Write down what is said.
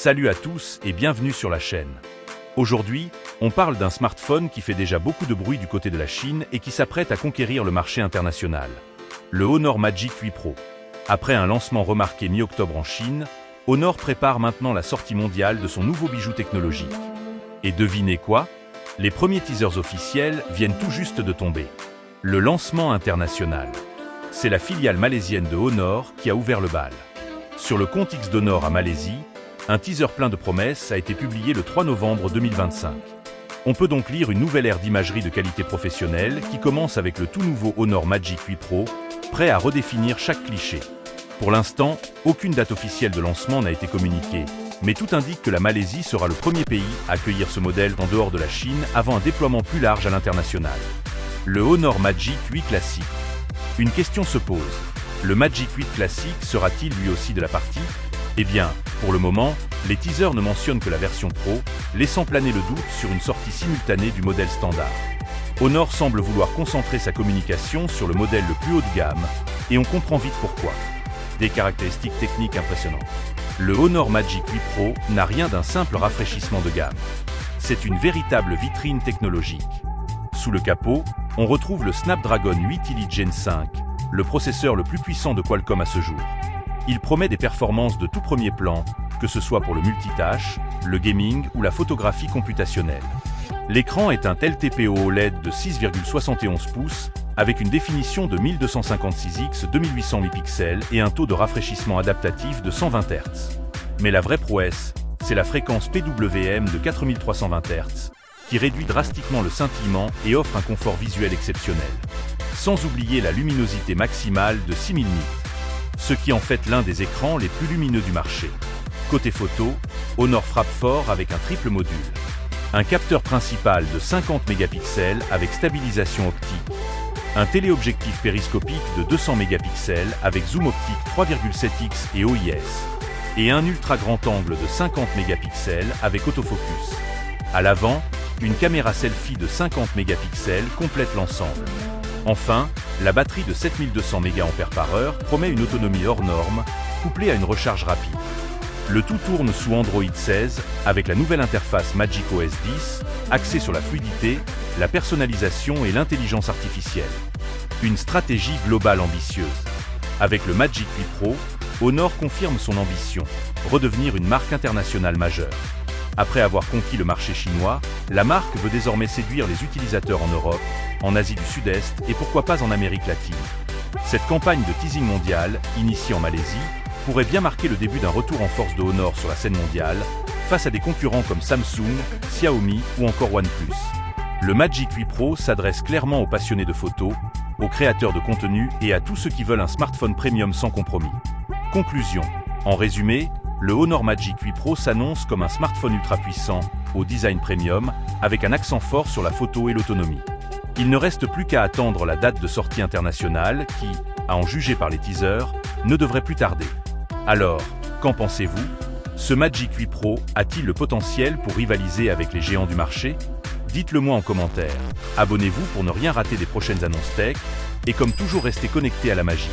Salut à tous et bienvenue sur la chaîne. Aujourd'hui, on parle d'un smartphone qui fait déjà beaucoup de bruit du côté de la Chine et qui s'apprête à conquérir le marché international. Le Honor Magic 8 Pro. Après un lancement remarqué mi-octobre en Chine, Honor prépare maintenant la sortie mondiale de son nouveau bijou technologique. Et devinez quoi? Les premiers teasers officiels viennent tout juste de tomber. Le lancement international. C'est la filiale malaisienne de Honor qui a ouvert le bal. Sur le compte X d'Honor à Malaisie, un teaser plein de promesses a été publié le 3 novembre 2025. On peut donc lire une nouvelle ère d'imagerie de qualité professionnelle qui commence avec le tout nouveau Honor Magic 8 Pro, prêt à redéfinir chaque cliché. Pour l'instant, aucune date officielle de lancement n'a été communiquée, mais tout indique que la Malaisie sera le premier pays à accueillir ce modèle en dehors de la Chine avant un déploiement plus large à l'international. Le Honor Magic 8 Classique. Une question se pose. Le Magic 8 Classique sera-t-il lui aussi de la partie? Eh bien, pour le moment, les teasers ne mentionnent que la version Pro, laissant planer le doute sur une sortie simultanée du modèle standard. Honor semble vouloir concentrer sa communication sur le modèle le plus haut de gamme, et on comprend vite pourquoi. Des caractéristiques techniques impressionnantes. Le Honor Magic 8 Pro n'a rien d'un simple rafraîchissement de gamme. C'est une véritable vitrine technologique. Sous le capot, on retrouve le Snapdragon 8 Elite Gen 5, le processeur le plus puissant de Qualcomm à ce jour. Il promet des performances de tout premier plan, que ce soit pour le multitâche, le gaming ou la photographie computationnelle. L'écran est un LTPO OLED de 6,71 pouces, avec une définition de 1256x 2808 pixels et un taux de rafraîchissement adaptatif de 120 Hz. Mais la vraie prouesse, c'est la fréquence PWM de 4320 Hz, qui réduit drastiquement le scintillement et offre un confort visuel exceptionnel. Sans oublier la luminosité maximale de 6000 nits, ce qui en fait l'un des écrans les plus lumineux du marché. Côté photo, Honor frappe fort avec un triple module. Un capteur principal de 50 mégapixels avec stabilisation optique. Un téléobjectif périscopique de 200 mégapixels avec zoom optique 3,7x et OIS. Et un ultra grand angle de 50 mégapixels avec autofocus. À l'avant, une caméra selfie de 50 mégapixels complète l'ensemble. Enfin, la batterie de 7200 mAh promet une autonomie hors norme, couplée à une recharge rapide. Le tout tourne sous Android 16, avec la nouvelle interface macOS 10, axée sur la fluidité, la personnalisation et l'intelligence artificielle. Une stratégie globale ambitieuse. Avec le Magic 8 Pro, Honor confirme son ambition, redevenir une marque internationale majeure. Après avoir conquis le marché chinois, la marque veut désormais séduire les utilisateurs en Europe, en Asie du Sud-Est et pourquoi pas en Amérique latine. Cette campagne de teasing mondial, initiée en Malaisie, pourrait bien marquer le début d'un retour en force de Honor sur la scène mondiale, face à des concurrents comme Samsung, Xiaomi ou encore OnePlus. Le Magic 8 Pro s'adresse clairement aux passionnés de photos, aux créateurs de contenu et à tous ceux qui veulent un smartphone premium sans compromis. Conclusion. En résumé, le Honor Magic 8 Pro s'annonce comme un smartphone ultra puissant, au design premium, avec un accent fort sur la photo et l'autonomie. Il ne reste plus qu'à attendre la date de sortie internationale qui, à en juger par les teasers, ne devrait plus tarder. Alors, qu'en pensez-vous? Ce Magic 8 Pro a-t-il le potentiel pour rivaliser avec les géants du marché? Dites-le moi en commentaire. Abonnez-vous pour ne rien rater des prochaines annonces tech, et comme toujours restez connectés à la magie.